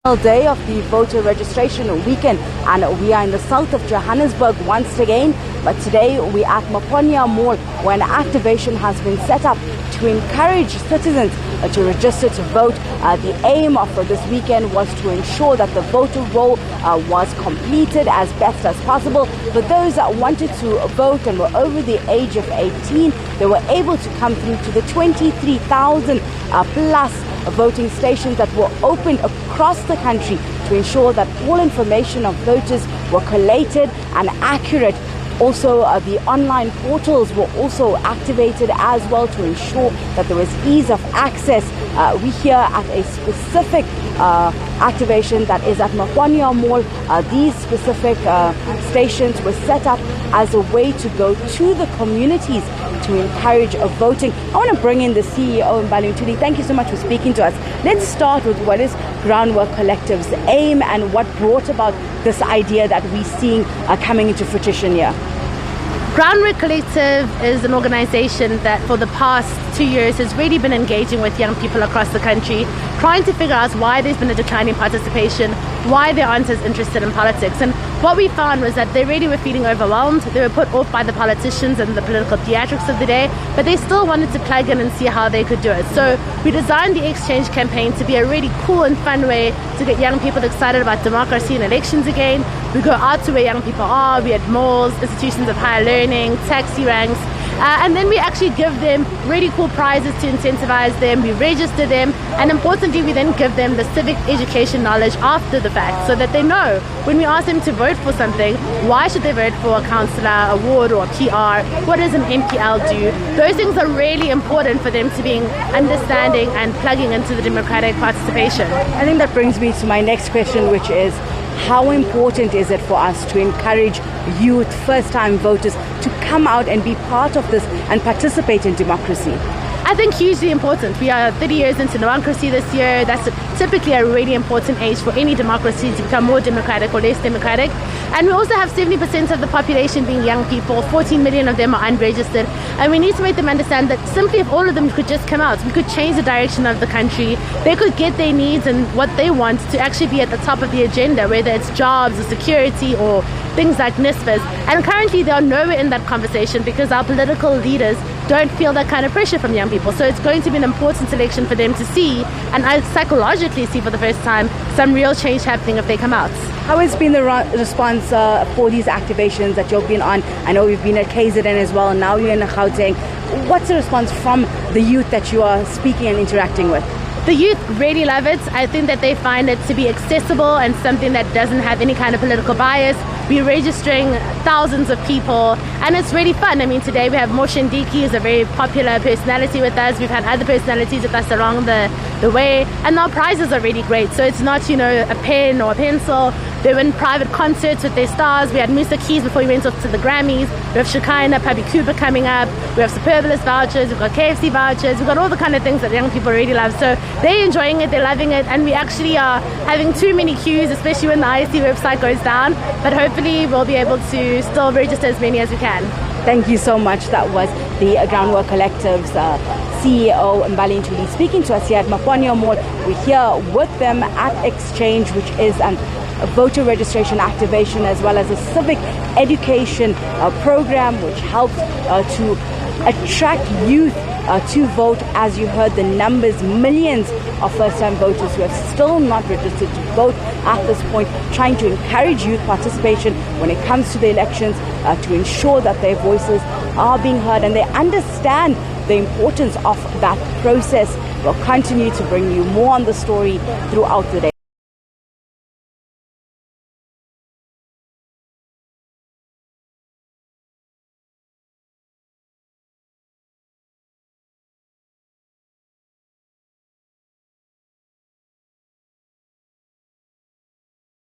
Day of the voter registration weekend, and we are in the south of Johannesburg once again, but today we are at Maponya Mall, where an activation has been set up to encourage citizens to register to vote. The aim of this weekend was to ensure that the voter roll was completed as best as possible. For those that wanted to vote and were over the age of 18, they were able to come through to the 23,000 plus voting stations that were opened across the country to ensure that all information of voters were collated and accurate. Also, the online portals were also activated as well to ensure that there was ease of access. We here at a specific activation that is at Maponya Mall. These specific stations were set up as a way to go to the communities to encourage voting. I want to bring in the CEO, Mbali Ntuli. Thank you so much for speaking to us. Let's start with what is Groundwork Collective's aim and what brought about this idea that we're seeing coming into fruition here. Groundwork Collective is an organization that for the past 2 years has really been engaging with young people across the country, trying to figure out why there's been a decline in participation, why they aren't as interested in politics. And what we found was that they really were feeling overwhelmed. They were put off by the politicians and the political theatrics of the day, but they still wanted to plug in and see how they could do it. So we designed the Exchange campaign to be a really cool and fun way to get young people excited about democracy and elections again. We go out to where young people are. We at malls, institutions of higher learning, taxi ranks, and then we actually give them really cool prizes to incentivize them. We register them, and importantly we then give them the civic education knowledge after the fact, so that they know when we ask them to vote for something, why should they vote for a councillor, a ward or a PR, what does an MPL do. Those things are really important for them to be understanding and plugging into the democratic participation. I think that brings me to my next question, which is, how important is it for us to encourage youth, first-time voters, to come out and be part of this and participate in democracy? I think hugely important. We are 30 years into democracy this year. That's typically a really important age for any democracy to become more democratic or less democratic. And we also have 70% of the population being young people. 14 million of them are unregistered. And we need to make them understand that simply if all of them could just come out, we could change the direction of the country. They could get their needs and what they want to actually be at the top of the agenda, whether it's jobs or security or things like NISFAs. And currently they are nowhere in that conversation because our political leaders don't feel that kind of pressure from young people. So it's going to be an important election for them to see, and I psychologically see for the first time, some real change happening if they come out. How has been the response for these activations that you've been on? I know you've been at KZN as well, and now you're in Gauteng. What's the response from the youth that you are speaking and interacting with? The youth really love it. I think that they find it to be accessible and something that doesn't have any kind of political bias. We're registering thousands of people and it's really fun. I mean, today we have Moshe Ndiki, who's a very popular personality with us. We've had other personalities with us along the way, and our prizes are really great. So it's not, a pen or a pencil. They win private concerts with their stars. We had Musa Keys before we went off to the Grammys. We have Shekinah, Papi Cooper coming up. We have Superbalist vouchers. We've got KFC vouchers. We've got all the kind of things that young people really love. So they're enjoying it. They're loving it. And we actually are having too many queues, especially when the IC website goes down. But hopefully we'll be able to still register as many as we can. Thank you so much. That was the Groundwork Collective's CEO, Mbali Ntuli, speaking to us here at Maponya Mall. We're here with them at Exchange, which is a voter registration activation as well as a civic education program which helps to attract youth to vote. As you heard, the numbers, millions of first-time voters who have still not registered to vote at this point, trying to encourage youth participation when it comes to the elections to ensure that their voices are being heard and they understand the importance of that process. We'll continue to bring you more on the story throughout the day.